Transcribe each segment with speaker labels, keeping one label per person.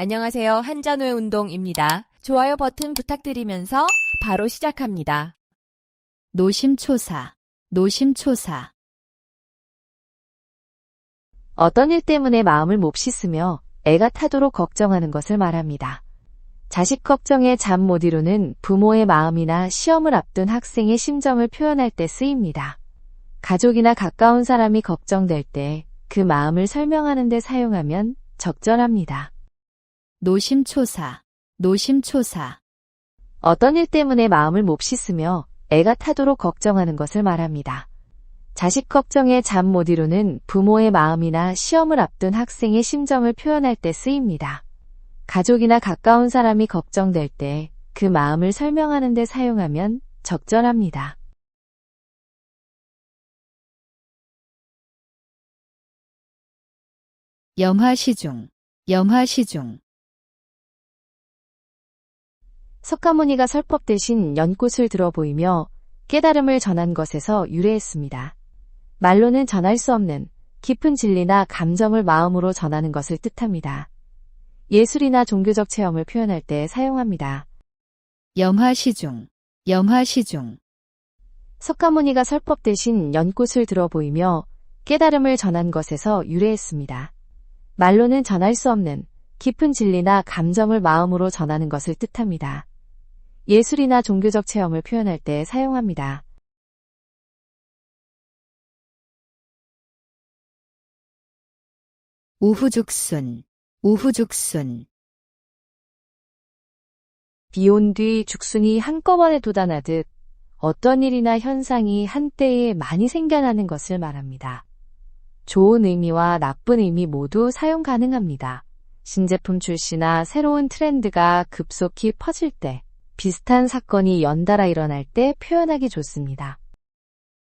Speaker 1: 안녕하세요. 한잔후의 운동입니다. 좋아요 버튼 부탁드리면서 바로 시작합니다.
Speaker 2: 노심초사, 노심초사.
Speaker 3: 어떤 일 때문에 마음을 몹시 쓰며 애가 타도록 걱정하는 것을 말합니다. 자식 걱정에 잠 못 이루는 부모의 마음이나 시험을 앞둔 학생의 심정을 표현할 때 쓰입니다. 가족이나 가까운 사람이 걱정될 때 그 마음을 설명하는 데 사용하면 적절합니다.
Speaker 2: 노심초사, 노심초사.
Speaker 3: 어떤 일 때문에 마음을 몹시 쓰며 애가 타도록 걱정하는 것을 말합니다. 자식 걱정에 잠 못 이루는 부모의 마음이나 시험을 앞둔 학생의 심정을 표현할 때 쓰입니다. 가족이나 가까운 사람이 걱정될 때 그 마음을 설명하는 데 사용하면 적절합니다.
Speaker 2: 염화시중, 염화시중.
Speaker 3: 석가모니가 설법 대신 연꽃을 들어 보이며 깨달음을 전한 것에서 유래했습니다. 말로는 전할 수 없는 깊은 진리나 감정을 마음으로 전하는 것을 뜻합니다. 예술이나 종교적 체험을 표현할 때 사용합니다.
Speaker 2: 염화시중, 염화시중.
Speaker 3: 석가모니가 설법 대신 연꽃을 들어 보이며 깨달음을 전한 것에서 유래했습니다. 말로는 전할 수 없는 깊은 진리나 감정을 마음으로 전하는 것을 뜻합니다. 예술이나 종교적 체험을 표현할 때 사용합니다.
Speaker 2: 우후죽순, 우후죽순.
Speaker 3: 비온 뒤 죽순이 한꺼번에 돋아나듯 어떤 일이나 현상이 한때에 많이 생겨나는 것을 말합니다. 좋은 의미와 나쁜 의미 모두 사용 가능합니다. 신제품 출시나 새로운 트렌드가 급속히 퍼질 때, 비슷한 사건이 연달아 일어날 때 표현하기 좋습니다.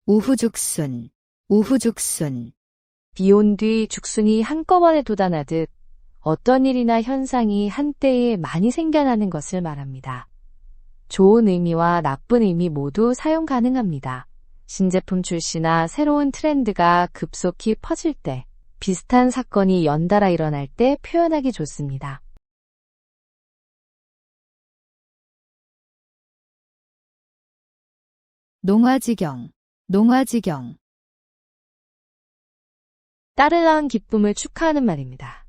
Speaker 2: 우후죽순, 우후죽순.
Speaker 3: 비온 뒤 죽순이 한꺼번에 돋아나듯 어떤 일이나 현상이 한때에 많이 생겨나는 것을 말합니다. 좋은 의미와 나쁜 의미 모두 사용 가능합니다. 신제품 출시나 새로운 트렌드가 급속히 퍼질 때, 비슷한 사건이 연달아 일어날 때 표현하기 좋습니다.
Speaker 2: 농화지경, 농화지경.
Speaker 3: 딸을 낳은 기쁨을 축하하는 말입니다.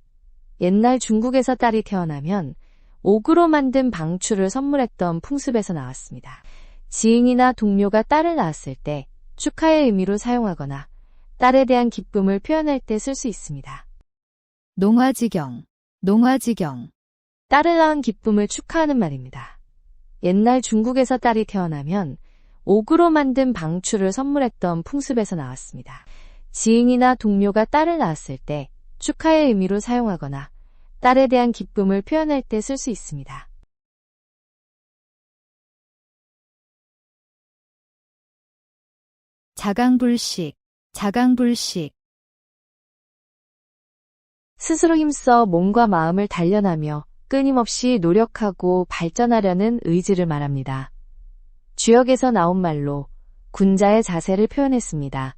Speaker 3: 옛날 중국에서 딸이 태어나면 옥으로 만든 방추를 선물했던 풍습에서 나왔습니다. 지인이나 동료가 딸을 낳았을 때 축하의 의미로 사용하거나 딸에 대한 기쁨을 표현할 때 쓸 수 있습니다.
Speaker 2: 농화지경, 농화지경.
Speaker 3: 딸을 낳은 기쁨을 축하하는 말입니다. 옛날 중국에서 딸이 태어나면 옥으로 만든 방추를 선물했던 풍습에서 나왔습니다. 지인이나 동료가 딸을 낳았을 때 축하의 의미로 사용하거나 딸에 대한 기쁨을 표현할 때 쓸 수 있습니다.
Speaker 2: 자강불식, 자강불식.
Speaker 3: 스스로 힘써 몸과 마음을 단련하며 끊임없이 노력하고 발전하려는 의지를 말합니다. 주역에서 나온 말로 군자의 자세를 표현했습니다.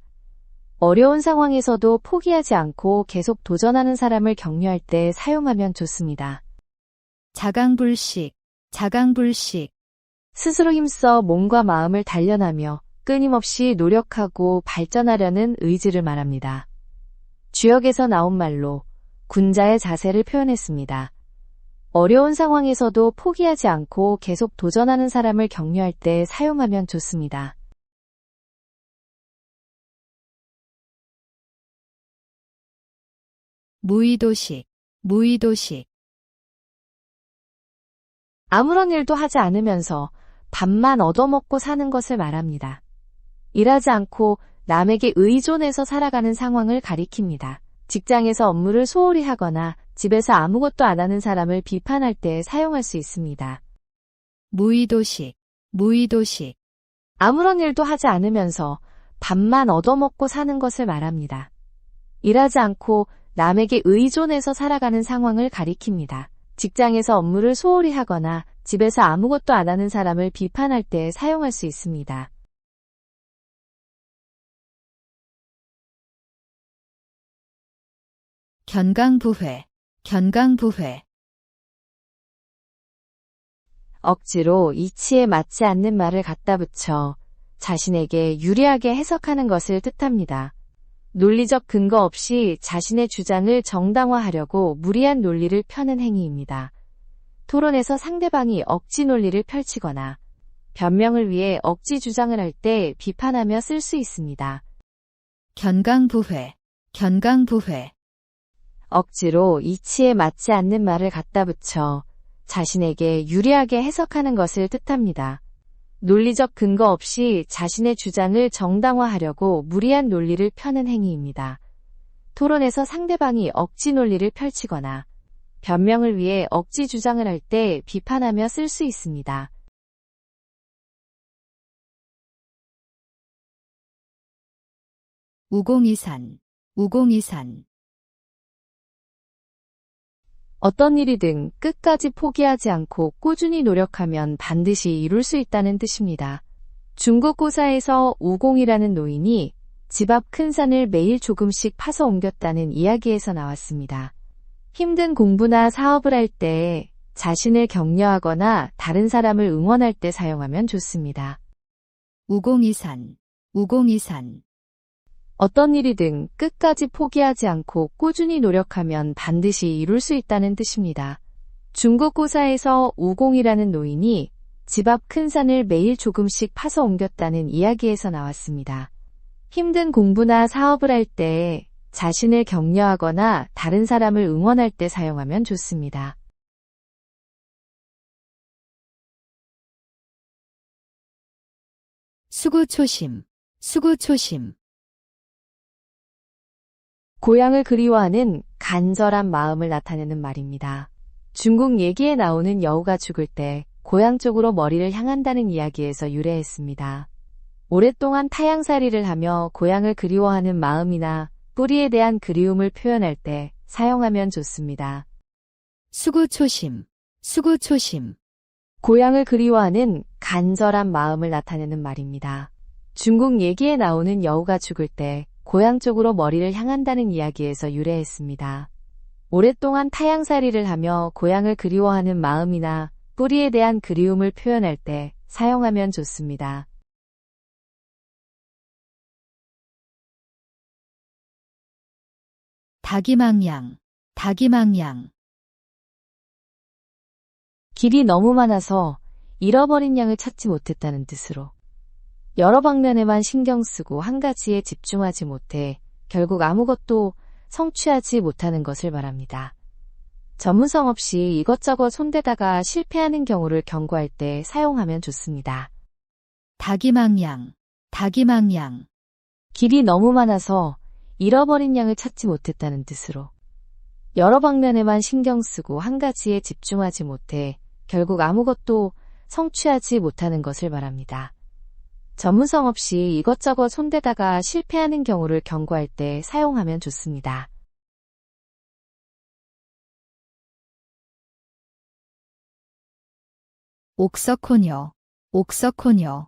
Speaker 3: 어려운 상황에서도 포기하지 않고 계속 도전하는 사람을 격려할 때 사용하면 좋습니다.
Speaker 2: 자강불식, 자강불식.
Speaker 3: 스스로 힘써 몸과 마음을 단련하며 끊임없이 노력하고 발전하려는 의지를 말합니다. 주역에서 나온 말로 군자의 자세를 표현했습니다. 어려운 상황에서도 포기하지 않고 계속 도전하는 사람을 격려할 때 사용하면 좋습니다.
Speaker 2: 무의도식, 무의도식.
Speaker 3: 아무런 일도 하지 않으면서 밥만 얻어먹고 사는 것을 말합니다. 일하지 않고 남에게 의존해서 살아가는 상황을 가리킵니다. 직장에서 업무를 소홀히 하거나 집에서 아무것도 안 하는 사람을 비판할 때 사용할 수 있습니다.
Speaker 2: 무의도식, 무의도식.
Speaker 3: 아무런 일도 하지 않으면서 밥만 얻어먹고 사는 것을 말합니다. 일하지 않고 남에게 의존해서 살아가는 상황을 가리킵니다. 직장에서 업무를 소홀히 하거나 집에서 아무것도 안 하는 사람을 비판할 때 사용할 수 있습니다.
Speaker 2: 견강부회, 견강부회.
Speaker 3: 억지로 이치에 맞지 않는 말을 갖다 붙여 자신에게 유리하게 해석하는 것을 뜻합니다. 논리적 근거 없이 자신의 주장을 정당화하려고 무리한 논리를 펴는 행위입니다. 토론에서 상대방이 억지 논리를 펼치거나 변명을 위해 억지 주장을 할 때 비판하며 쓸 수 있습니다.
Speaker 2: 견강부회, 견강부회.
Speaker 3: 억지로 이치에 맞지 않는 말을 갖다 붙여 자신에게 유리하게 해석하는 것을 뜻합니다. 논리적 근거 없이 자신의 주장을 정당화하려고 무리한 논리를 펴는 행위입니다. 토론에서 상대방이 억지 논리를 펼치거나 변명을 위해 억지 주장을 할 때 비판하며 쓸 수 있습니다.
Speaker 2: 우공이산, 우공이산.
Speaker 3: 어떤 일이든 끝까지 포기하지 않고 꾸준히 노력하면 반드시 이룰 수 있다는 뜻입니다. 중국 고사에서 우공이라는 노인이 집 앞 큰 산을 매일 조금씩 파서 옮겼다는 이야기에서 나왔습니다. 힘든 공부나 사업을 할 때 자신을 격려하거나 다른 사람을 응원할 때 사용하면 좋습니다.
Speaker 2: 우공이산, 우공이산.
Speaker 3: 어떤 일이든 끝까지 포기하지 않고 꾸준히 노력하면 반드시 이룰 수 있다는 뜻입니다. 중국 고사에서 우공이라는 노인이 집 앞 큰 산을 매일 조금씩 파서 옮겼다는 이야기에서 나왔습니다. 힘든 공부나 사업을 할 때 자신을 격려하거나 다른 사람을 응원할 때 사용하면 좋습니다.
Speaker 2: 수구초심, 수구초심.
Speaker 3: 고향을 그리워하는 간절한 마음을 나타내는 말입니다. 중국 얘기에 나오는 여우가 죽을 때 고향 쪽으로 머리를 향한다는 이야기에서 유래했습니다. 오랫동안 타향살이를 하며 고향을 그리워하는 마음이나 뿌리에 대한 그리움을 표현할 때 사용하면 좋습니다.
Speaker 2: 수구초심, 수구초심.
Speaker 3: 고향을 그리워하는 간절한 마음을 나타내는 말입니다. 중국 얘기에 나오는 여우가 죽을 때 고향 쪽으로 머리를 향한다는 이야기에서 유래했습니다. 오랫동안 타향살이를 하며 고향을 그리워하는 마음이나 뿌리에 대한 그리움을 표현할 때 사용하면 좋습니다.
Speaker 2: 다기망양, 다기망양.
Speaker 3: 길이 너무 많아서 잃어버린 양을 찾지 못했다는 뜻으로 여러 방면에만 신경 쓰고 한 가지에 집중하지 못해 결국 아무것도 성취하지 못하는 것을 말합니다. 전문성 없이 이것저것 손대다가 실패하는 경우를 경고할 때 사용하면 좋습니다.
Speaker 2: 다기망양, 다기망양.
Speaker 3: 길이 너무 많아서 잃어버린 양을 찾지 못했다는 뜻으로 여러 방면에만 신경 쓰고 한 가지에 집중하지 못해 결국 아무것도 성취하지 못하는 것을 말합니다. 전문성 없이 이것저것 손대다가 실패하는 경우를 경고할 때 사용하면 좋습니다.
Speaker 2: 옥석호녀, 옥석호녀.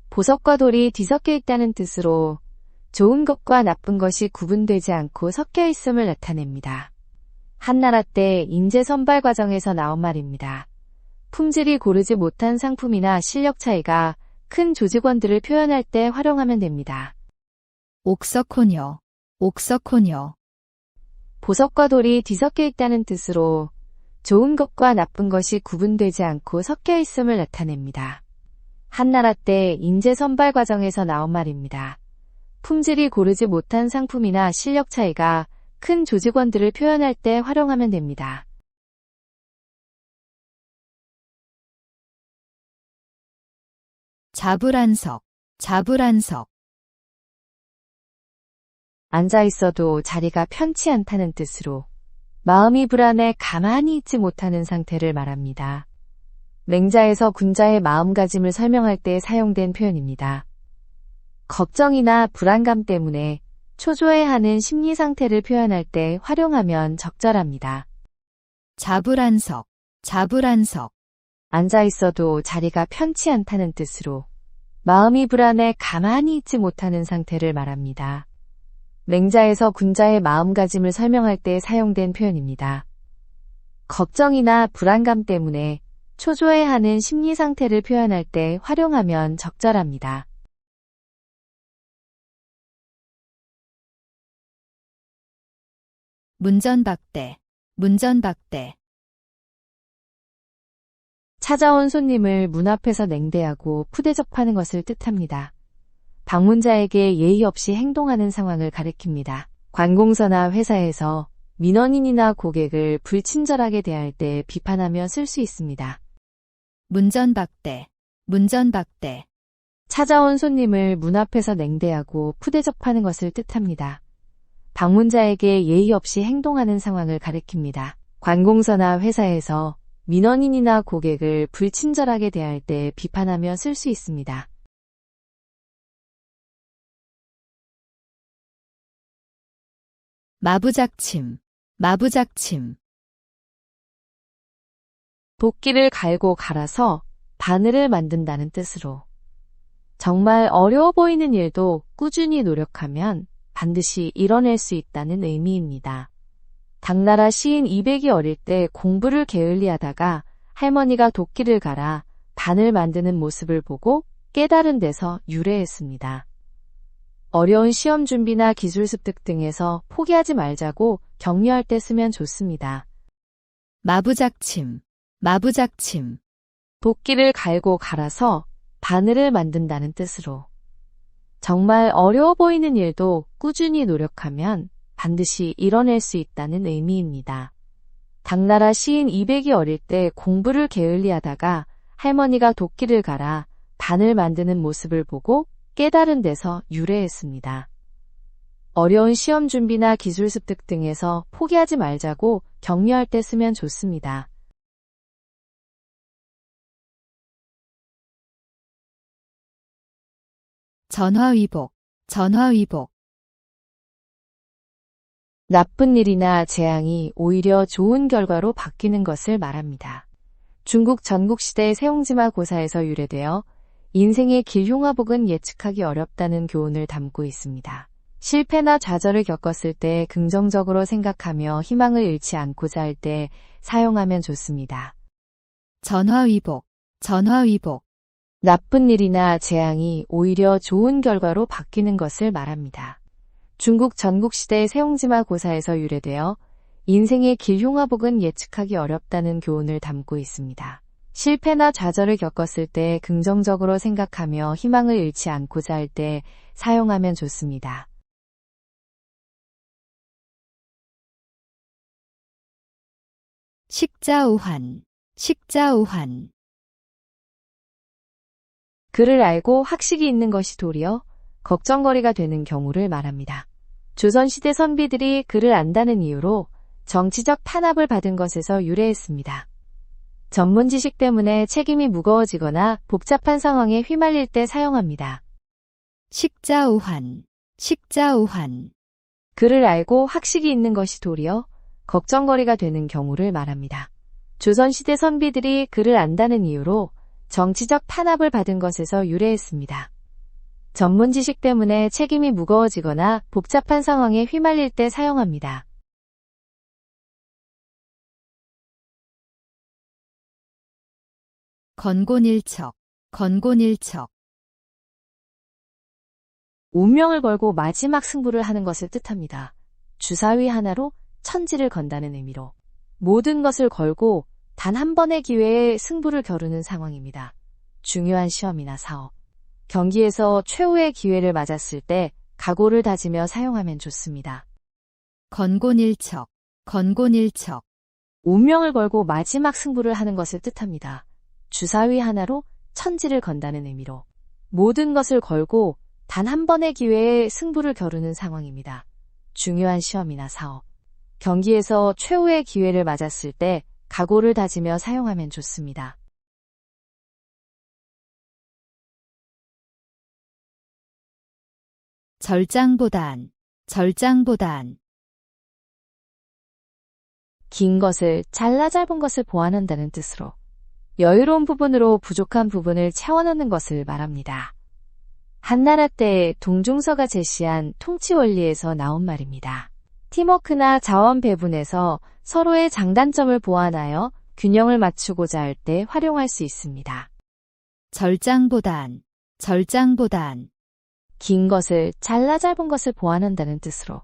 Speaker 3: 보석과 돌이 뒤섞여 있다는 뜻으로 좋은 것과 나쁜 것이 구분되지 않고 섞여 있음을 나타냅니다. 한나라 때 인재 선발 과정에서 나온 말입니다. 품질이 고르지 못한 상품이나 실력 차이가 큰 조직원들을 표현할 때 활용하면 됩니다.
Speaker 2: 옥석호녀, 옥석호녀.
Speaker 3: 보석과 돌이 뒤섞여 있다는 뜻으로 좋은 것과 나쁜 것이 구분되지 않고 섞여 있음을 나타냅니다. 한나라 때 인재 선발 과정에서 나온 말입니다. 품질이 고르지 못한 상품이나 실력 차이가 큰 조직원들을 표현할 때 활용하면 됩니다.
Speaker 2: 자불안석, 자불안석.
Speaker 3: 앉아 있어도 자리가 편치 않다는 뜻으로 마음이 불안해 가만히 있지 못하는 상태를 말합니다. 맹자에서 군자의 마음가짐을 설명할 때 사용된 표현입니다. 걱정이나 불안감 때문에 초조해하는 심리 상태를 표현할 때 활용하면 적절합니다.
Speaker 2: 자불안석, 자불안석.
Speaker 3: 앉아 있어도 자리가 편치 않다는 뜻으로 마음이 불안해 가만히 있지 못하는 상태를 말합니다. 맹자에서 군자의 마음가짐을 설명할 때 사용된 표현입니다. 걱정이나 불안감 때문에 초조해하는 심리 상태를 표현할 때 활용하면 적절합니다.
Speaker 2: 문전박대, 문전박대.
Speaker 3: 찾아온 손님을 문 앞에서 냉대하고 푸대접하는 것을 뜻합니다. 방문자에게 예의 없이 행동하는 상황을 가리킵니다. 관공서나 회사에서 민원인이나 고객을 불친절하게 대할 때 비판하며 쓸 수 있습니다.
Speaker 2: 문전박대, 문전박대.
Speaker 3: 찾아온 손님을 문 앞에서 냉대하고 푸대접하는 것을 뜻합니다. 방문자에게 예의 없이 행동하는 상황을 가리킵니다. 관공서나 회사에서 민원인이나 고객을 불친절하게 대할 때 비판하며 쓸 수 있습니다.
Speaker 2: 마부작침, 마부작침.
Speaker 3: 도끼를 갈고 갈아서 바늘을 만든다는 뜻으로 정말 어려워 보이는 일도 꾸준히 노력하면 반드시 이뤄낼 수 있다는 의미입니다. 당나라 시인 이백이 어릴 때 공부를 게을리하다가 할머니가 도끼를 갈아 바늘 만드는 모습을 보고 깨달은 데서 유래했습니다. 어려운 시험 준비나 기술 습득 등에서 포기하지 말자고 격려할 때 쓰면 좋습니다.
Speaker 2: 마부작침, 마부작침.
Speaker 3: 도끼를 갈고 갈아서 바늘을 만든다는 뜻으로 정말 어려워 보이는 일도 꾸준히 노력하면 반드시 이뤄낼 수 있다는 의미입니다. 당나라 시인 이백이 어릴 때 공부를 게을리하다가 할머니가 도끼를 갈아 바늘 만드는 모습을 보고 깨달은 데서 유래했습니다. 어려운 시험 준비나 기술 습득 등에서 포기하지 말자고 격려할 때 쓰면 좋습니다.
Speaker 2: 전화위복, 전화위복.
Speaker 3: 나쁜 일이나 재앙이 오히려 좋은 결과로 바뀌는 것을 말합니다. 중국 전국시대 세옹지마 고사에서 유래되어 인생의 길흉화복은 예측하기 어렵다는 교훈을 담고 있습니다. 실패나 좌절을 겪었을 때 긍정적으로 생각하며 희망을 잃지 않고자 할 때 사용하면 좋습니다.
Speaker 2: 전화위복, 전화위복.
Speaker 3: 나쁜 일이나 재앙이 오히려 좋은 결과로 바뀌는 것을 말합니다. 중국 전국시대 세옹지마 고사에서 유래되어 인생의 길흉화복은 예측하기 어렵다는 교훈을 담고 있습니다. 실패나 좌절을 겪었을 때 긍정적으로 생각하며 희망을 잃지 않고자 할 때 사용하면 좋습니다.
Speaker 2: 식자우환, 식자우환.
Speaker 3: 글을 알고 학식이 있는 것이 도리어 걱정거리가 되는 경우를 말합니다. 조선시대 선비들이 글을 안다는 이유로 정치적 탄압을 받은 것에서 유래했습니다. 전문 지식 때문에 책임이 무거워지거나 복잡한 상황에 휘말릴 때 사용합니다.
Speaker 2: 식자우환, 식자우환.
Speaker 3: 글을 알고 학식이 있는 것이 도리어 걱정거리가 되는 경우를 말합니다. 조선시대 선비들이 글을 안다는 이유로 정치적 탄압을 받은 것에서 유래했습니다. 전문 지식 때문에 책임이 무거워지거나 복잡한 상황에 휘말릴 때 사용합니다.
Speaker 2: 건곤일척, 건곤일척.
Speaker 3: 운명을 걸고 마지막 승부를 하는 것을 뜻합니다. 주사위 하나로 천지를 건다는 의미로 모든 것을 걸고 단 한 번의 기회에 승부를 겨루는 상황입니다. 중요한 시험이나 사업, 경기에서 최후의 기회를 맞았을 때 각오를 다지며 사용하면 좋습니다.
Speaker 2: 건곤일척, 건곤일척.
Speaker 3: 운명을 걸고 마지막 승부를 하는 것을 뜻합니다. 주사위 하나로 천지를 건다는 의미로 모든 것을 걸고 단 한 번의 기회에 승부를 겨루는 상황입니다. 중요한 시험이나 사업, 경기에서 최후의 기회를 맞았을 때 각오를 다지며 사용하면 좋습니다.
Speaker 2: 절장보단, 절장보단.
Speaker 3: 긴 것을 잘라 짧은 것을 보완한다는 뜻으로 여유로운 부분으로 부족한 부분을 채워넣는 것을 말합니다. 한나라 때 동중서가 제시한 통치 원리에서 나온 말입니다. 팀워크나 자원 배분에서 서로의 장단점을 보완하여 균형을 맞추고자 할 때 활용할 수 있습니다.
Speaker 2: 절장보단, 절장보단,
Speaker 3: 긴 것을 잘라 짧은 것을 보완한다는 뜻으로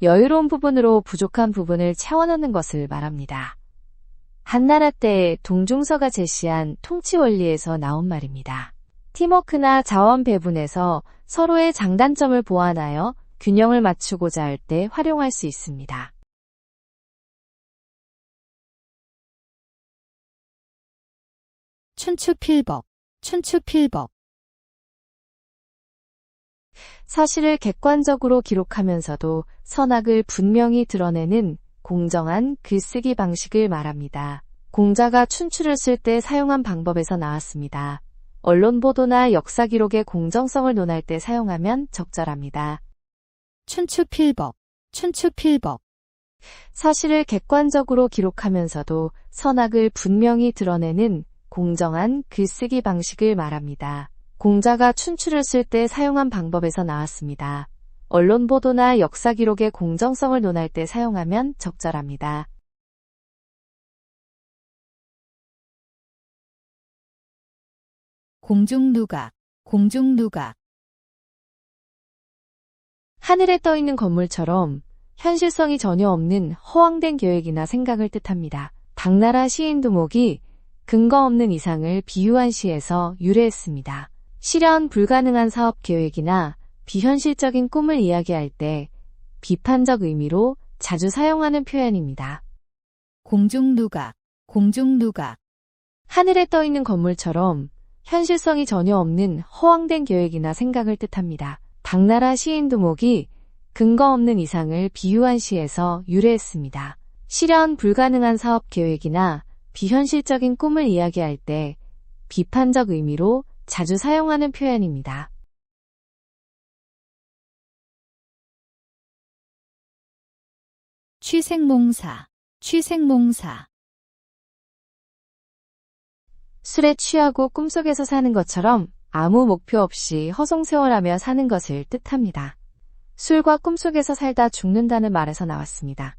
Speaker 3: 여유로운 부분으로 부족한 부분을 채워넣는 것을 말합니다. 한나라 때의 동중서가 제시한 통치 원리에서 나온 말입니다. 팀워크나 자원 배분에서 서로의 장단점을 보완하여 균형을 맞추고자 할 때 활용할 수 있습니다.
Speaker 2: 춘추필법, 춘추필법,
Speaker 3: 사실을 객관적으로 기록하면서도 선악을 분명히 드러내는 공정한 글쓰기 방식을 말합니다. 공자가 춘추를 쓸 때 사용한 방법에서 나왔습니다. 언론 보도나 역사 기록의 공정성을 논할 때 사용하면 적절합니다.
Speaker 2: 춘추필법, 춘추필법,
Speaker 3: 사실을 객관적으로 기록하면서도 선악을 분명히 드러내는 공정한 글쓰기 방식을 말합니다. 공자가 춘추를 쓸 때 사용한 방법에서 나왔습니다. 언론 보도나 역사 기록의 공정성을 논할 때 사용하면 적절합니다.
Speaker 2: 공중누각, 공중누각,
Speaker 3: 하늘에 떠 있는 건물처럼 현실성이 전혀 없는 허황된 계획이나 생각을 뜻합니다. 당나라 시인 두목이 근거 없는 이상을 비유한 시에서 유래했습니다. 실현 불가능한 사업 계획이나 비현실적인 꿈을 이야기할 때 비판적 의미로 자주 사용하는 표현입니다.
Speaker 2: 공중누각, 공중누각,
Speaker 3: 하늘에 떠 있는 건물처럼 현실성이 전혀 없는 허황된 계획이나 생각을 뜻합니다. 당나라 시인 두목이 근거 없는 이상을 비유한 시에서 유래했습니다. 실현 불가능한 사업 계획이나 비현실적인 꿈을 이야기할 때 비판적 의미로 자주 사용하는 표현입니다.
Speaker 2: 취생몽사, 취생몽사,
Speaker 3: 술에 취하고 꿈속에서 사는 것처럼 아무 목표 없이 허송세월하며 사는 것을 뜻합니다. 술과 꿈속에서 살다 죽는다는 말에서 나왔습니다.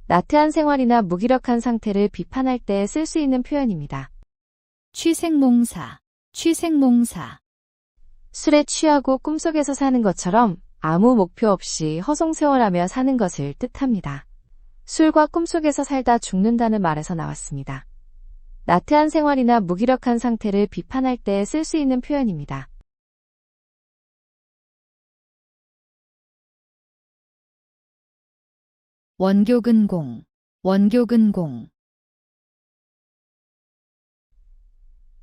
Speaker 3: 나태한 생활이나 무기력한 상태를 비판할 때 쓸 수 있는 표현입니다.
Speaker 2: 취생몽사, 취생몽사,
Speaker 3: 술에 취하고 꿈속에서 사는 것처럼 아무 목표 없이 허송세월하며 사는 것을 뜻합니다. 술과 꿈속에서 살다 죽는다는 말에서 나왔습니다. 나태한 생활이나 무기력한 상태를 비판할 때 쓸 수 있는 표현입니다.
Speaker 2: 원교근공, 원교근공,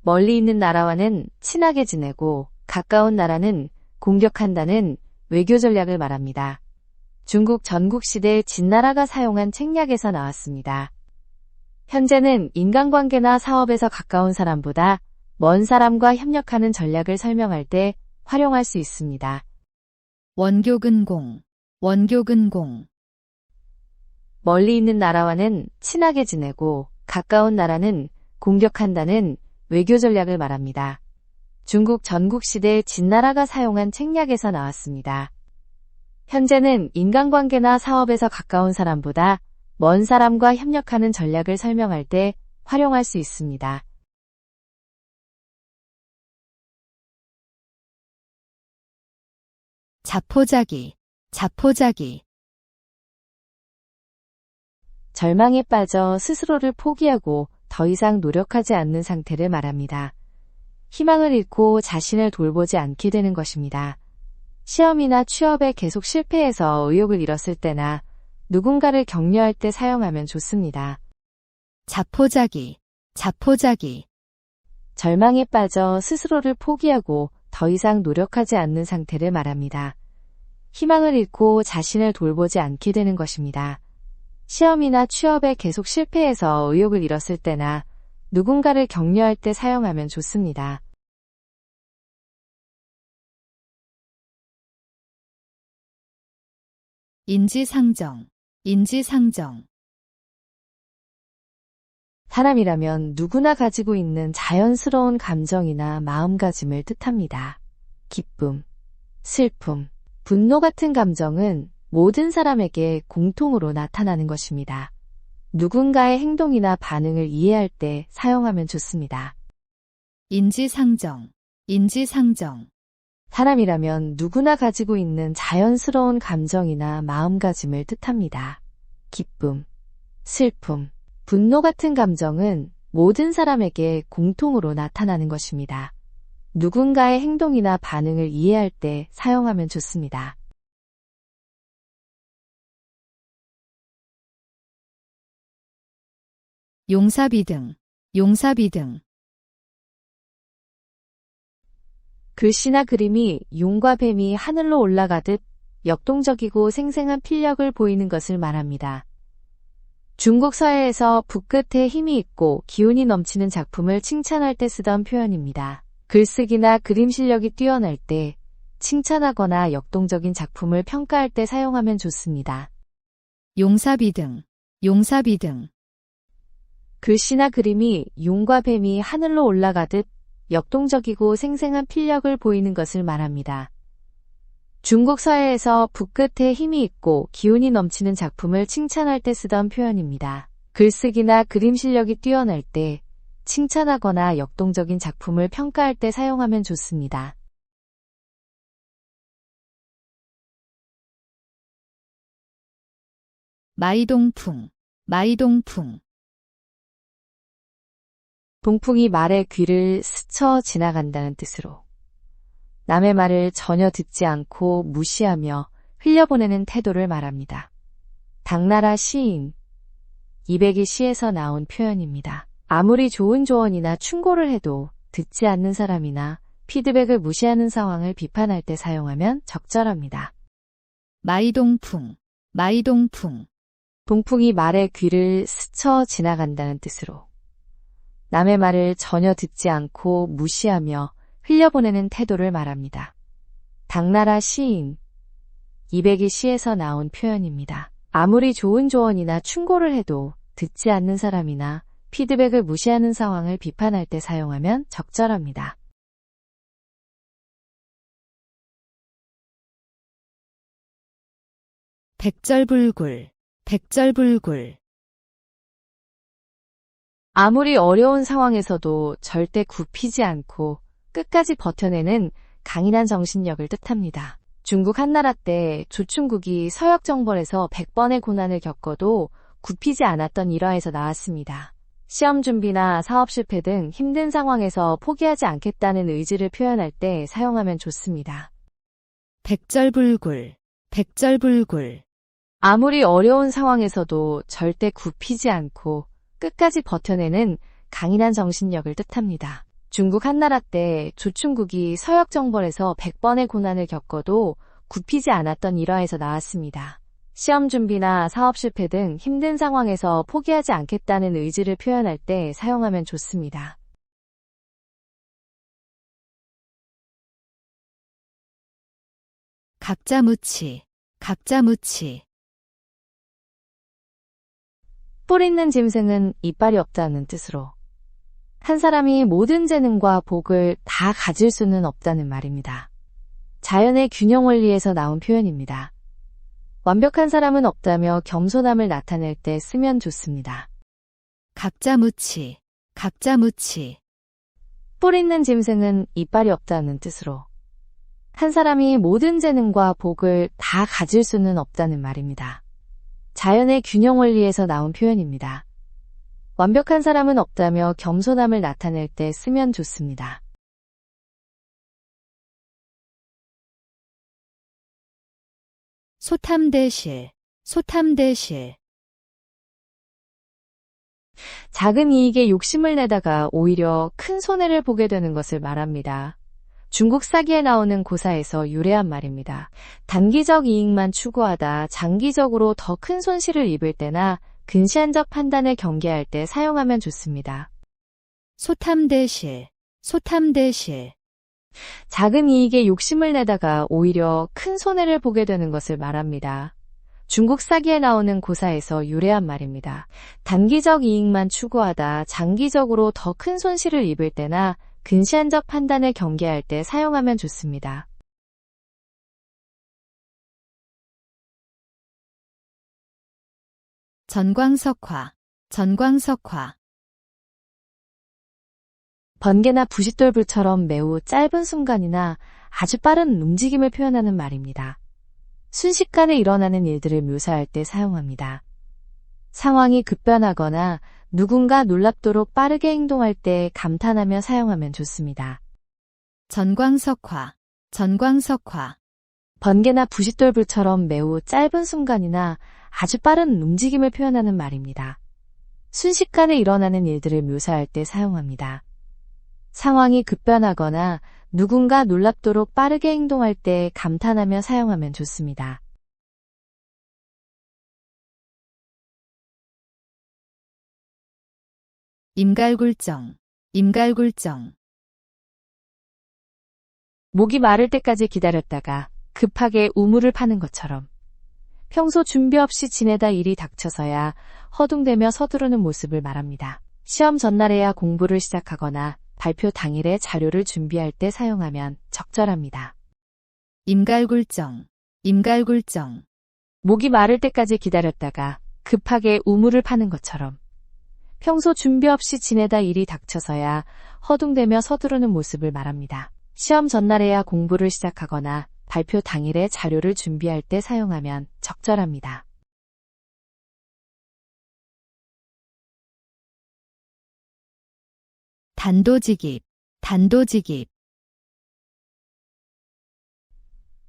Speaker 3: 멀리 있는 나라와는 친하게 지내고 가까운 나라는 공격한다는 외교 전략을 말합니다. 중국 전국시대 진나라가 사용한 책략에서 나왔습니다. 현재는 인간관계나 사업에서 가까운 사람보다 먼 사람과 협력하는 전략을 설명할 때 활용할 수 있습니다.
Speaker 2: 원교근공, 원교근공,
Speaker 3: 멀리 있는 나라와는 친하게 지내고 가까운 나라는 공격한다는 외교 전략을 말합니다. 중국 전국시대 진나라가 사용한 책략에서 나왔습니다. 현재는 인간관계나 사업에서 가까운 사람보다 먼 사람과 협력하는 전략을 설명할 때 활용할 수 있습니다.
Speaker 2: 자포자기, 자포자기,
Speaker 3: 절망에 빠져 스스로를 포기하고 더 이상 노력하지 않는 상태를 말합니다. 희망을 잃고 자신을 돌보지 않게 되는 것입니다. 시험이나 취업에 계속 실패해서 의욕을 잃었을 때나 누군가를 격려할 때 사용하면 좋습니다.
Speaker 2: 자포자기, 자포자기,
Speaker 3: 절망에 빠져 스스로를 포기하고 더 이상 노력하지 않는 상태를 말합니다. 희망을 잃고 자신을 돌보지 않게 되는 것입니다. 시험이나 취업에 계속 실패해서 의욕을 잃었을 때나 누군가를 격려할 때 사용하면 좋습니다.
Speaker 2: 인지상정, 인지상정,
Speaker 3: 사람이라면 누구나 가지고 있는 자연스러운 감정이나 마음가짐을 뜻합니다. 기쁨, 슬픔, 분노 같은 감정은 모든 사람에게 공통으로 나타나는 것입니다. 누군가의 행동이나 반응을 이해할 때 사용하면 좋습니다.
Speaker 2: 인지상정, 인지상정.
Speaker 3: 사람이라면 누구나 가지고 있는 자연스러운 감정이나 마음가짐을 뜻합니다. 기쁨, 슬픔, 분노 같은 감정은 모든 사람에게 공통으로 나타나는 것입니다. 누군가의 행동이나 반응을 이해할 때 사용하면 좋습니다.
Speaker 2: 용사비등, 용사비등.
Speaker 3: 글씨나 그림이 용과 뱀이 하늘로 올라가듯 역동적이고 생생한 필력을 보이는 것을 말합니다. 중국 서예에서 붓끝에 힘이 있고 기운이 넘치는 작품을 칭찬할 때 쓰던 표현입니다. 글쓰기나 그림 실력이 뛰어날 때 칭찬하거나 역동적인 작품을 평가할 때 사용하면 좋습니다.
Speaker 2: 용사비등, 용사비등.
Speaker 3: 글씨나 그림이 용과 뱀이 하늘로 올라가듯 역동적이고 생생한 필력을 보이는 것을 말합니다. 중국 서예에서 붓끝에 힘이 있고 기운이 넘치는 작품을 칭찬할 때 쓰던 표현입니다. 글쓰기나 그림 실력이 뛰어날 때 칭찬하거나 역동적인 작품을 평가할 때 사용하면 좋습니다.
Speaker 2: 마이동풍, 마이동풍.
Speaker 3: 동풍이 말의 귀를 스쳐 지나간다는 뜻으로 남의 말을 전혀 듣지 않고 무시하며 흘려보내는 태도를 말합니다. 당나라 시인 이백이 시에서 나온 표현입니다. 아무리 좋은 조언이나 충고를 해도 듣지 않는 사람이나 피드백을 무시하는 상황을 비판할 때 사용하면 적절합니다.
Speaker 2: 마이동풍, 마이동풍.
Speaker 3: 동풍이 말의 귀를 스쳐 지나간다는 뜻으로 남의 말을 전혀 듣지 않고 무시하며 흘려보내는 태도를 말합니다. 당나라 시인 이백이 시에서 나온 표현입니다. 아무리 좋은 조언이나 충고를 해도 듣지 않는 사람이나 피드백을 무시하는 상황을 비판할 때 사용하면 적절합니다.
Speaker 2: 백절불굴, 백절불굴.
Speaker 3: 아무리 어려운 상황에서도 절대 굽히지 않고 끝까지 버텨내는 강인한 정신력을 뜻합니다. 중국 한나라 때 조충국이 서역정벌에서 100번의 고난을 겪어도 굽히지 않았던 일화에서 나왔습니다. 시험 준비나 사업 실패 등 힘든 상황에서 포기하지 않겠다는 의지를 표현할 때 사용하면 좋습니다.
Speaker 2: 백절불굴, 백절불굴.
Speaker 3: 아무리 어려운 상황에서도 절대 굽히지 않고 끝까지 버텨내는 강인한 정신력을 뜻합니다. 중국 한나라 때 조충국이 서역정벌에서 100번의 고난을 겪어도 굽히지 않았던 일화에서 나왔습니다. 시험 준비나 사업 실패 등 힘든 상황에서 포기하지 않겠다는 의지를 표현할 때 사용하면 좋습니다.
Speaker 2: 각자무치, 각자무치.
Speaker 3: 뿔 있는 짐승은 이빨이 없다는 뜻으로 한 사람이 모든 재능과 복을 다 가질 수는 없다는 말입니다. 자연의 균형 원리에서 나온 표현입니다. 완벽한 사람은 없다며 겸손함을 나타낼 때 쓰면 좋습니다.
Speaker 2: 각자무치, 각자무치.
Speaker 3: 뿔 있는 짐승은 이빨이 없다는 뜻으로 한 사람이 모든 재능과 복을 다 가질 수는 없다는 말입니다. 자연의 균형 원리에서 나온 표현입니다. 완벽한 사람은 없다며 겸손함을 나타낼 때 쓰면 좋습니다.
Speaker 2: 소탐대실, 소탐대실.
Speaker 3: 작은 이익에 욕심을 내다가 오히려 큰 손해를 보게 되는 것을 말합니다. 중국 사기에 나오는 고사에서 유래한 말입니다. 단기적 이익만 추구하다 장기적으로 더 큰 손실을 입을 때나 근시안적 판단을 경계할 때 사용하면 좋습니다.
Speaker 2: 소탐대실, 소탐대실.
Speaker 3: 작은 이익에 욕심을 내다가 오히려 큰 손해를 보게 되는 것을 말합니다. 중국 사기에 나오는 고사에서 유래한 말입니다. 단기적 이익만 추구하다 장기적으로 더 큰 손실을 입을 때나 근시안적 판단을 경계할 때 사용하면 좋습니다.
Speaker 2: 전광석화, 전광석화,
Speaker 3: 번개나 부싯돌불처럼 매우 짧은 순간이나 아주 빠른 움직임을 표현하는 말입니다. 순식간에 일어나는 일들을 묘사할 때 사용합니다. 상황이 급변하거나 누군가 놀랍도록 빠르게 행동할 때 감탄하며 사용하면 좋습니다.
Speaker 2: 전광석화, 전광석화,
Speaker 3: 번개나 부싯돌불처럼 매우 짧은 순간이나 아주 빠른 움직임을 표현하는 말입니다. 순식간에 일어나는 일들을 묘사할 때 사용합니다. 상황이 급변하거나 누군가 놀랍도록 빠르게 행동할 때 감탄하며 사용하면 좋습니다.
Speaker 2: 임갈굴정, 임갈굴정,
Speaker 3: 목이 마를 때까지 기다렸다가 급하게 우물을 파는 것처럼 평소 준비 없이 지내다 일이 닥쳐서야 허둥대며 서두르는 모습을 말합니다. 시험 전날에야 공부를 시작하거나 발표 당일에 자료를 준비할 때 사용하면 적절합니다.
Speaker 2: 임갈굴정, 임갈굴정,
Speaker 3: 목이 마를 때까지 기다렸다가 급하게 우물을 파는 것처럼 평소 준비 없이 지내다 일이 닥쳐서야 허둥대며 서두르는 모습을 말합니다. 시험 전날에야 공부를 시작하거나 발표 당일에 자료를 준비할 때 사용하면 적절합니다.
Speaker 2: 단도직입, 단도직입,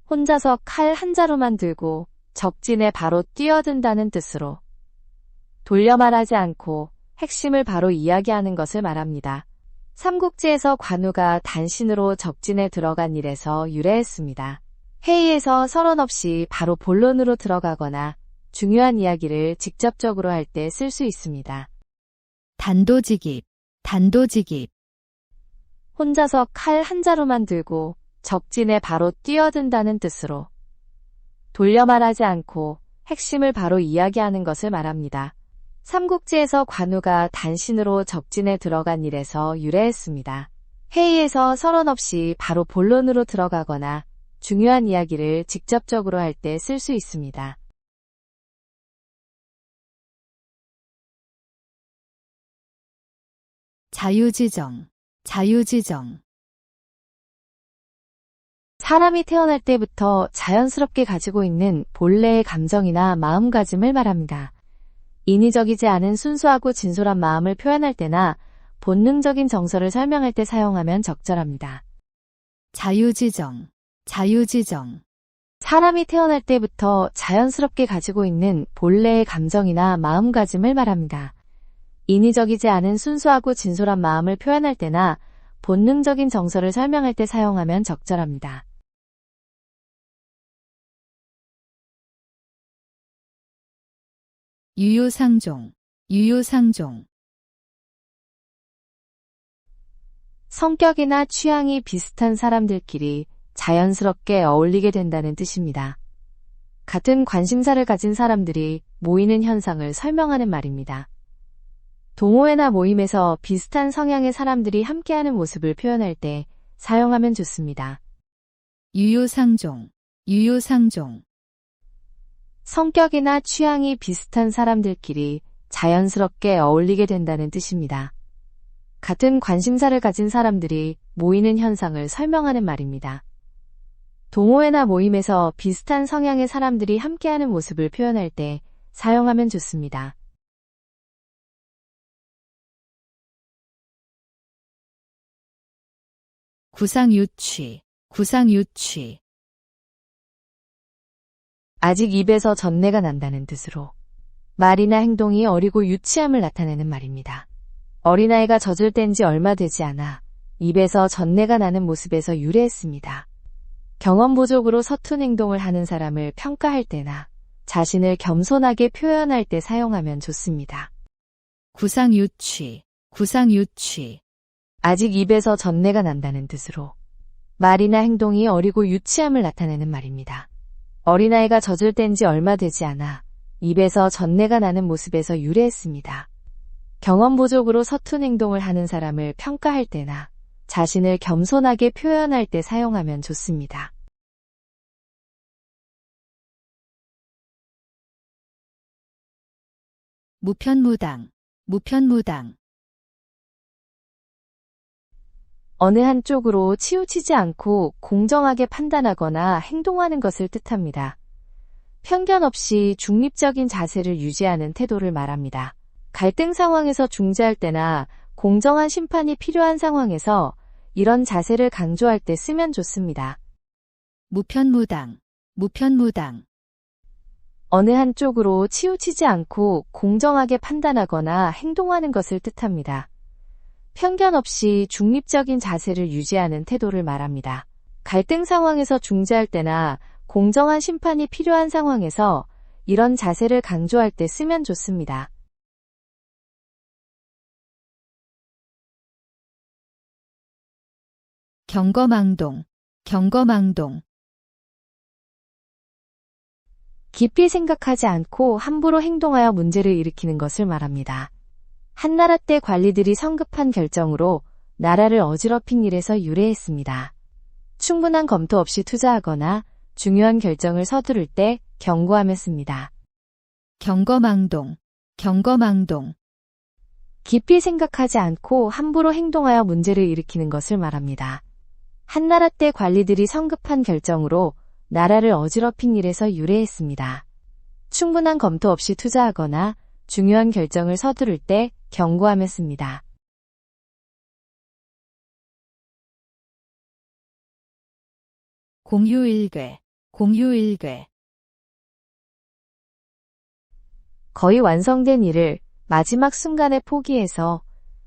Speaker 3: 혼자서 칼 한 자루만 들고 적진에 바로 뛰어든다는 뜻으로 돌려 말하지 않고 핵심을 바로 이야기하는 것을 말합니다. 삼국지에서 관우가 단신으로 적진에 들어간 일에서 유래했습니다. 회의에서 서론 없이 바로 본론으로 들어가거나 중요한 이야기를 직접적으로 할 때 쓸 수 있습니다.
Speaker 2: 단도직입, 단도직입,
Speaker 3: 혼자서 칼 한 자루만 들고 적진에 바로 뛰어든다는 뜻으로 돌려 말하지 않고 핵심을 바로 이야기하는 것을 말합니다. 삼국지에서 관우가 단신으로 적진에 들어간 일에서 유래했습니다. 회의에서 서론 없이 바로 본론으로 들어가거나 중요한 이야기를 직접적으로 할 때 쓸 수 있습니다.
Speaker 2: 자유지정, 자유지정,
Speaker 3: 사람이 태어날 때부터 자연스럽게 가지고 있는 본래의 감정이나 마음가짐을 말합니다. 인위적이지 않은 순수하고 진솔한 마음을 표현할 때나 본능적인 정서를 설명할 때 사용하면 적절합니다.
Speaker 2: 자유지정, 자유지정,
Speaker 3: 사람이 태어날 때부터 자연스럽게 가지고 있는 본래의 감정이나 마음가짐을 말합니다. 인위적이지 않은 순수하고 진솔한 마음을 표현할 때나 본능적인 정서를 설명할 때 사용하면 적절합니다.
Speaker 2: 유유상종, 유유상종,
Speaker 3: 성격이나 취향이 비슷한 사람들끼리 자연스럽게 어울리게 된다는 뜻입니다. 같은 관심사를 가진 사람들이 모이는 현상을 설명하는 말입니다. 동호회나 모임에서 비슷한 성향의 사람들이 함께하는 모습을 표현할 때 사용하면 좋습니다.
Speaker 2: 유유상종, 유유상종,
Speaker 3: 성격이나 취향이 비슷한 사람들끼리 자연스럽게 어울리게 된다는 뜻입니다. 같은 관심사를 가진 사람들이 모이는 현상을 설명하는 말입니다. 동호회나 모임에서 비슷한 성향의 사람들이 함께하는 모습을 표현할 때 사용하면 좋습니다.
Speaker 2: 구상유취, 구상유취,
Speaker 3: 아직 입에서 전내가 난다는 뜻으로 말이나 행동이 어리고 유치함을 나타내는 말입니다. 어린아이가 젖을 뗀 지 얼마 되지 않아 입에서 전내가 나는 모습에서 유래했습니다. 경험 부족으로 서툰 행동을 하는 사람을 평가할 때나 자신을 겸손하게 표현할 때 사용하면 좋습니다.
Speaker 2: 구상유취, 구상유취,
Speaker 3: 아직 입에서 전내가 난다는 뜻으로 말이나 행동이 어리고 유치함을 나타내는 말입니다. 어린아이가 젖을 뗀 지 얼마 되지 않아 입에서 전내가 나는 모습에서 유래했습니다. 경험 부족으로 서툰 행동을 하는 사람을 평가할 때나 자신을 겸손하게 표현할 때 사용하면 좋습니다.
Speaker 2: 무편무당, 무편무당,
Speaker 3: 어느 한쪽으로 치우치지 않고 공정하게 판단하거나 행동하는 것을 뜻합니다. 편견 없이 중립적인 자세를 유지하는 태도를 말합니다. 갈등 상황에서 중재할 때나 공정한 심판이 필요한 상황에서 이런 자세를 강조할 때 쓰면 좋습니다.
Speaker 2: 무편무당, 무편무당,
Speaker 3: 어느 한쪽으로 치우치지 않고 공정하게 판단하거나 행동하는 것을 뜻합니다. 편견 없이 중립적인 자세를 유지하는 태도를 말합니다. 갈등 상황에서 중재할 때나 공정한 심판이 필요한 상황에서 이런 자세를 강조할 때 쓰면 좋습니다.
Speaker 2: 경거망동, 경거망동,
Speaker 3: 깊이 생각하지 않고 함부로 행동하여 문제를 일으키는 것을 말합니다. 한나라 때 관리들이 성급한 결정으로 나라를 어지럽힌 일에서 유래했습니다. 충분한 검토 없이 투자하거나 중요한 결정을 서두를 때 경고하며 씁니다.
Speaker 2: 경거망동, 경거망동,
Speaker 3: 깊이 생각하지 않고 함부로 행동하여 문제를 일으키는 것을 말합니다. 한나라 때 관리들이 성급한 결정으로 나라를 어지럽힌 일에서 유래했습니다. 충분한 검토 없이 투자하거나 중요한 결정을 서두를 때 경고하며 씁니다.
Speaker 2: 공유일괴, 공유일괴,
Speaker 3: 거의 완성된 일을 마지막 순간에 포기해서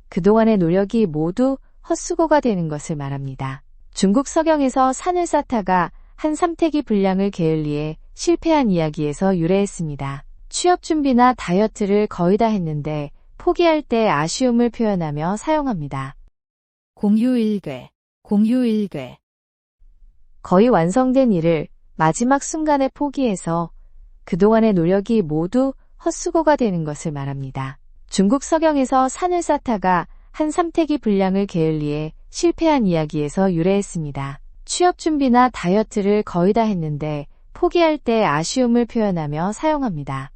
Speaker 3: 그동안의 노력이 모두 헛수고가 되는 것을 말합니다. 중국 서경에서 산을 쌓다가 한 삼태기 분량을 게을리해 실패한 이야기에서 유래했습니다. 취업 준비나 다이어트를 거의 다 했는데 포기할 때 아쉬움을 표현하며 사용합니다.
Speaker 2: 공유일괴, 공유일괴,
Speaker 3: 거의 완성된 일을 마지막 순간에 포기해서 그동안의 노력이 모두 헛수고가 되는 것을 말합니다. 중국 서경에서 산을 쌓다가 한 삼태기 분량을 게을리해 실패한 이야기에서 유래했습니다. 취업 준비나 다이어트를 거의 다 했는데 포기할 때 아쉬움을 표현하며 사용합니다.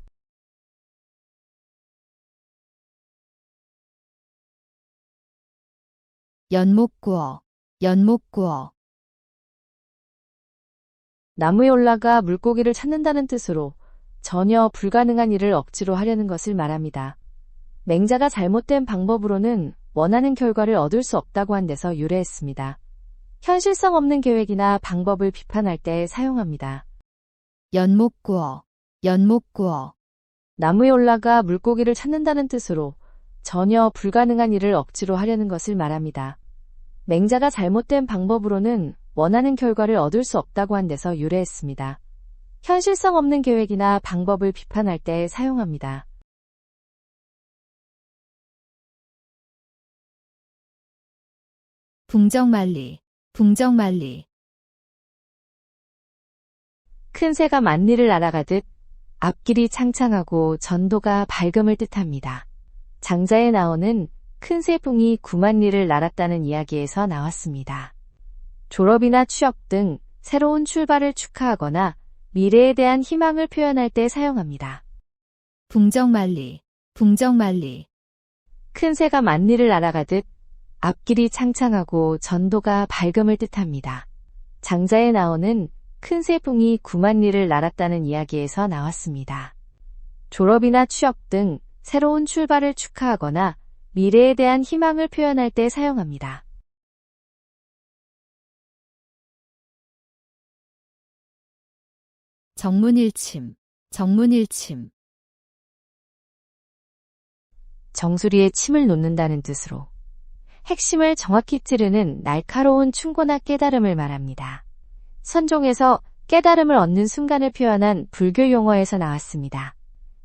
Speaker 2: 연못구어, 연못구어,
Speaker 3: 나무에 올라가 물고기를 찾는다는 뜻으로 전혀 불가능한 일을 억지로 하려는 것을 말합니다. 맹자가 잘못된 방법으로는 원하는 결과를 얻을 수 없다고 한 데서 유래했습니다. 현실성 없는 계획이나 방법을 비판할 때 사용합니다.
Speaker 2: 연못구어, 연못구어,
Speaker 3: 나무에 올라가 물고기를 찾는다는 뜻으로 전혀 불가능한 일을 억지로 하려는 것을 말합니다. 맹자가 잘못된 방법으로는 원하는 결과를 얻을 수 없다고 한 데서 유래했습니다. 현실성 없는 계획이나 방법을 비판할 때 사용합니다.
Speaker 2: 붕정만리, 붕정만리,
Speaker 3: 큰 새가 만리를 날아가듯 앞길이 창창하고 전도가 밝음을 뜻합니다. 장자에 나오는 큰 새붕이 9만리를 날았다는 이야기에서 나왔습니다. 졸업이나 취업 등 새로운 출발을 축하하거나 미래에 대한 희망을 표현할 때 사용합니다.
Speaker 2: 붕정만리, 붕정만리,
Speaker 3: 큰 새가 만리를 날아가듯 앞길이 창창하고 전도가 밝음을 뜻합니다. 장자에 나오는 큰 새붕이 9만리를 날았다는 이야기에서 나왔습니다. 졸업이나 취업 등 새로운 출발을 축하하거나 미래에 대한 희망을 표현할 때 사용합니다.
Speaker 2: 정문일침, 정문일침,
Speaker 3: 정수리에 침을 놓는다는 뜻으로 핵심을 정확히 찌르는 날카로운 충고나 깨달음을 말합니다. 선종에서 깨달음을 얻는 순간을 표현한 불교 용어에서 나왔습니다.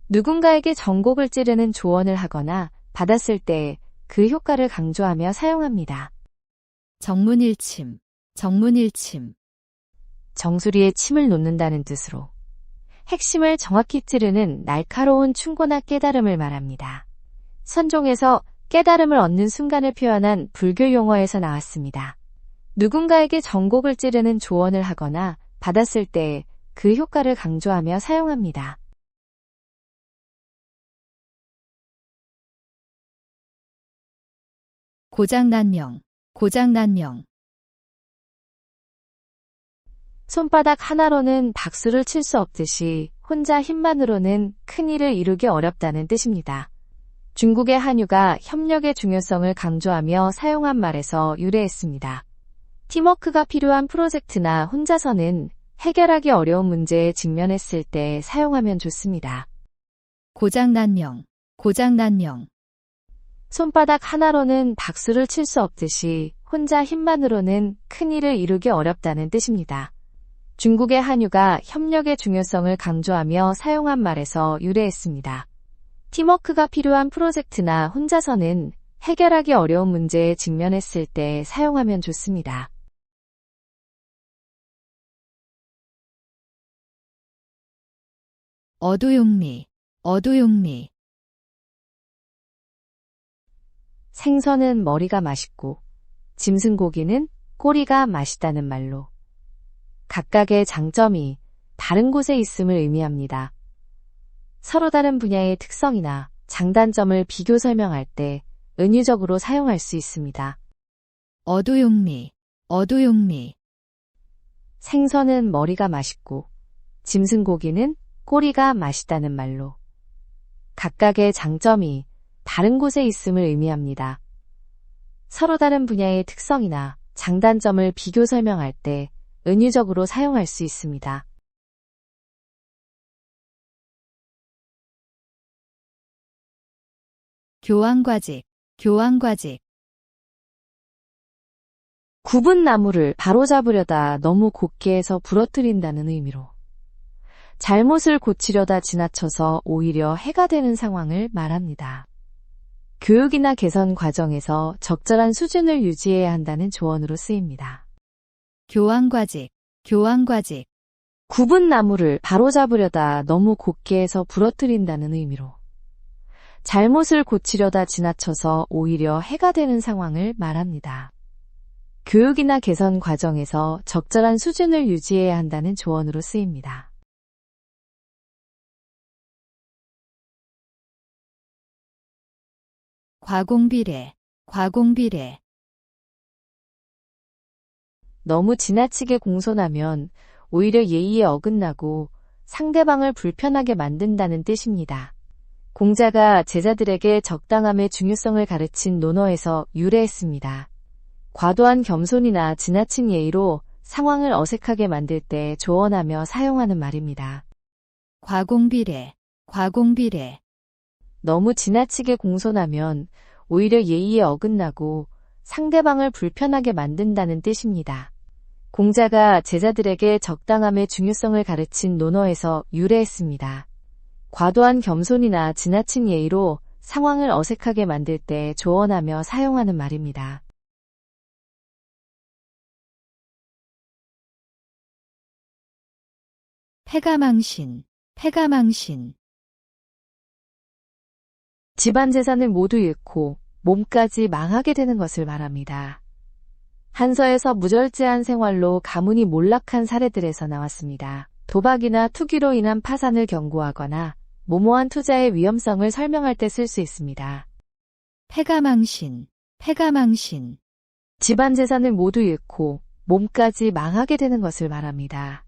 Speaker 3: 누군가에게 정곡을 찌르는 조언을 하거나 받았을 때 그 효과를 강조하며 사용합니다.
Speaker 2: 정문일침, 정문일침,
Speaker 3: 정수리에 침을 놓는다는 뜻으로 핵심을 정확히 찌르는 날카로운 충고나 깨달음을 말합니다. 선종에서 깨달음을 얻는 순간을 표현한 불교 용어에서 나왔습니다. 누군가에게 정곡을 찌르는 조언을 하거나 받았을 때 그 효과를 강조하며 사용합니다.
Speaker 2: 고장난 명.
Speaker 3: 손바닥 하나로는 박수를 칠 수 없듯이 혼자 힘만으로는 큰 일을 이루기 어렵다는 뜻입니다. 중국의 한유가 협력의 중요성을 강조하며 사용한 말에서 유래했습니다. 팀워크가 필요한 프로젝트나 혼자서는 해결하기 어려운 문제에 직면했을 때 사용하면 좋습니다.
Speaker 2: 고장난 명.
Speaker 3: 손바닥 하나로는 박수를 칠 수 없듯이 혼자 힘만으로는 큰 일을 이루기 어렵다는 뜻입니다. 중국의 한유가 협력의 중요성을 강조하며 사용한 말에서 유래했습니다. 팀워크가 필요한 프로젝트나 혼자서는 해결하기 어려운 문제에 직면했을 때 사용하면 좋습니다.
Speaker 2: 어두용미.
Speaker 3: 생선은 머리가 맛있고 짐승고기는 꼬리가 맛있다는 말로 각각의 장점이 다른 곳에 있음을 의미합니다. 서로 다른 분야의 특성이나 장단점을 비교 설명할 때 은유적으로 사용할 수 있습니다.
Speaker 2: 어두용미.
Speaker 3: 생선은 머리가 맛있고 짐승고기는 꼬리가 맛있다는 말로 각각의 장점이 다른 곳에 있음을 의미합니다. 서로 다른 분야의 특성이나 장단점을 비교 설명할 때 은유적으로 사용할 수 있습니다.
Speaker 2: 교환과직.
Speaker 3: 굽은 나무를 바로잡으려다 너무 곧게 해서 부러뜨린다는 의미로 잘못을 고치려다 지나쳐서 오히려 해가 되는 상황을 말합니다. 교육이나 개선 과정에서 적절한 수준을 유지해야 한다는 조언으로 쓰입니다.
Speaker 2: 교환과직.
Speaker 3: 굽은 나무를 바로잡으려다 너무 곧게 해서 부러뜨린다는 의미로 잘못을 고치려다 지나쳐서 오히려 해가 되는 상황을 말합니다. 교육이나 개선 과정에서 적절한 수준을 유지해야 한다는 조언으로 쓰입니다.
Speaker 2: 과공비례.
Speaker 3: 너무 지나치게 공손하면 오히려 예의에 어긋나고 상대방을 불편하게 만든다는 뜻입니다. 공자가 제자들에게 적당함의 중요성을 가르친 논어에서 유래했습니다. 과도한 겸손이나 지나친 예의로 상황을 어색하게 만들 때 조언하며 사용하는 말입니다.
Speaker 2: 과공비례.
Speaker 3: 너무 지나치게 공손하면 오히려 예의에 어긋나고 상대방을 불편하게 만든다는 뜻입니다. 공자가 제자들에게 적당함의 중요성을 가르친 논어에서 유래했습니다. 과도한 겸손이나 지나친 예의로 상황을 어색하게 만들 때 조언하며 사용하는 말입니다.
Speaker 2: 패가망신.
Speaker 3: 집안 재산을 모두 잃고 몸까지 망하게 되는 것을 말합니다. 한서에서 무절제한 생활로 가문이 몰락한 사례들에서 나왔습니다. 도박이나 투기로 인한 파산을 경고하거나 무모한 투자의 위험성을 설명할 때 쓸 수 있습니다.
Speaker 2: 패가망신.
Speaker 3: 집안 재산을 모두 잃고 몸까지 망하게 되는 것을 말합니다.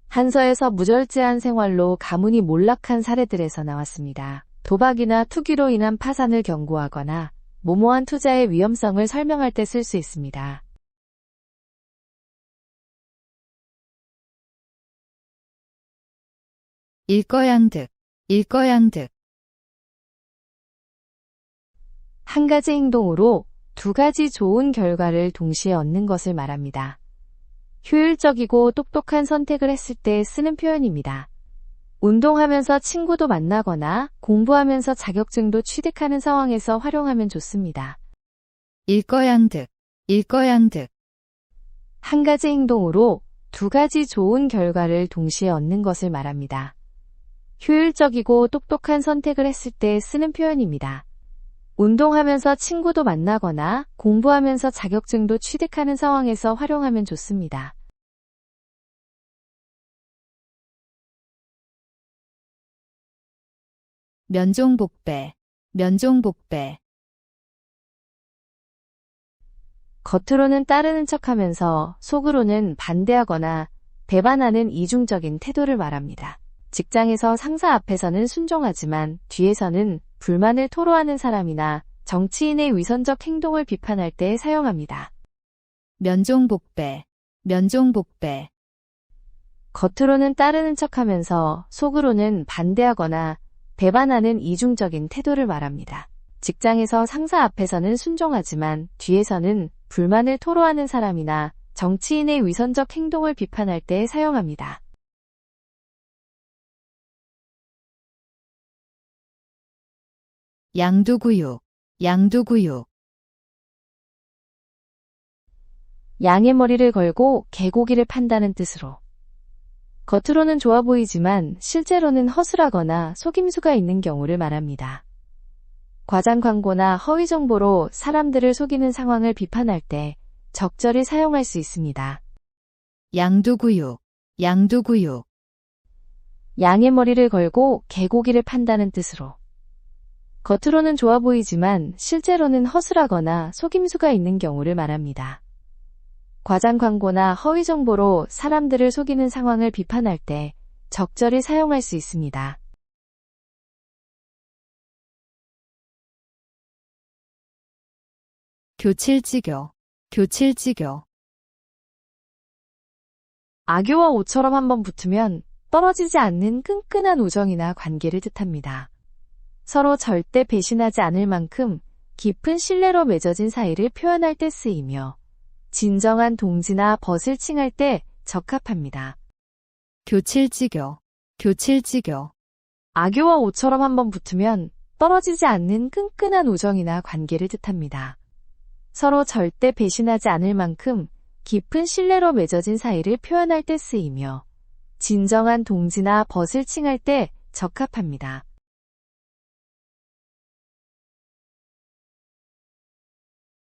Speaker 3: 한서에서 무절제한 생활로 가문이 몰락한 사례들에서 나왔습니다. 도박이나 투기로 인한 파산을 경고하거나 무모한 투자의 위험성을 설명할 때 쓸 수 있습니다.
Speaker 2: 일거양득.
Speaker 3: 한 가지 행동으로 두 가지 좋은 결과를 동시에 얻는 것을 말합니다. 효율적이고 똑똑한 선택을 했을 때 쓰는 표현입니다. 운동하면서 친구도 만나거나 공부하면서 자격증도 취득하는 상황에서 활용하면 좋습니다.
Speaker 2: 일거양득.
Speaker 3: 한 가지 행동으로 두 가지 좋은 결과를 동시에 얻는 것을 말합니다. 효율적이고 똑똑한 선택을 했을 때 쓰는 표현입니다. 운동하면서 친구도 만나거나 공부하면서 자격증도 취득하는 상황에서 활용하면 좋습니다.
Speaker 2: 면종복배.
Speaker 3: 겉으로는 따르는 척하면서 속으로는 반대하거나 배반하는 이중적인 태도를 말합니다. 직장에서 상사 앞에서는 순종하지만 뒤에서는 불만을 토로하는 사람이나 정치인의 위선적 행동을 비판할 때 사용합니다.
Speaker 2: 면종복배, 면종복배,
Speaker 3: 겉으로는 따르는 척하면서 속으로는 반대하거나 배반하는 이중적인 태도를 말합니다. 직장에서 상사 앞에서는 순종하지만 뒤에서는 불만을 토로하는 사람이나 정치인의 위선적 행동을 비판할 때 사용합니다.
Speaker 2: 양두구육, 양두구육,
Speaker 3: 양의 머리를 걸고 개고기를 판다는 뜻으로. 겉으로는 좋아 보이지만 실제로는 허술하거나 속임수가 있는 경우를 말합니다. 과장 광고나 허위 정보로 사람들을 속이는 상황을 비판할 때 적절히 사용할 수 있습니다.
Speaker 2: 양두구육, 양두구육,
Speaker 3: 양의 머리를 걸고 개고기를 판다는 뜻으로. 겉으로는 좋아 보이지만 실제로는 허술하거나 속임수가 있는 경우를 말합니다. 과장 광고나 허위 정보로 사람들을 속이는 상황을 비판할 때 적절히 사용할 수 있습니다.
Speaker 2: 교칠지교, 교칠지교,
Speaker 3: 악교와 오처럼 한번 붙으면 떨어지지 않는 끈끈한 우정이나 관계를 뜻합니다. 서로 절대 배신하지 않을 만큼 깊은 신뢰로 맺어진 사이를 표현할 때 쓰이며 진정한 동지나 벗을 칭할 때 적합합니다.
Speaker 2: 교칠지교, 교칠지교,
Speaker 3: 악교와 오처럼 한번 붙으면 떨어지지 않는 끈끈한 우정이나 관계를 뜻합니다. 서로 절대 배신하지 않을 만큼 깊은 신뢰로 맺어진 사이를 표현할 때 쓰이며 진정한 동지나 벗을 칭할 때 적합합니다.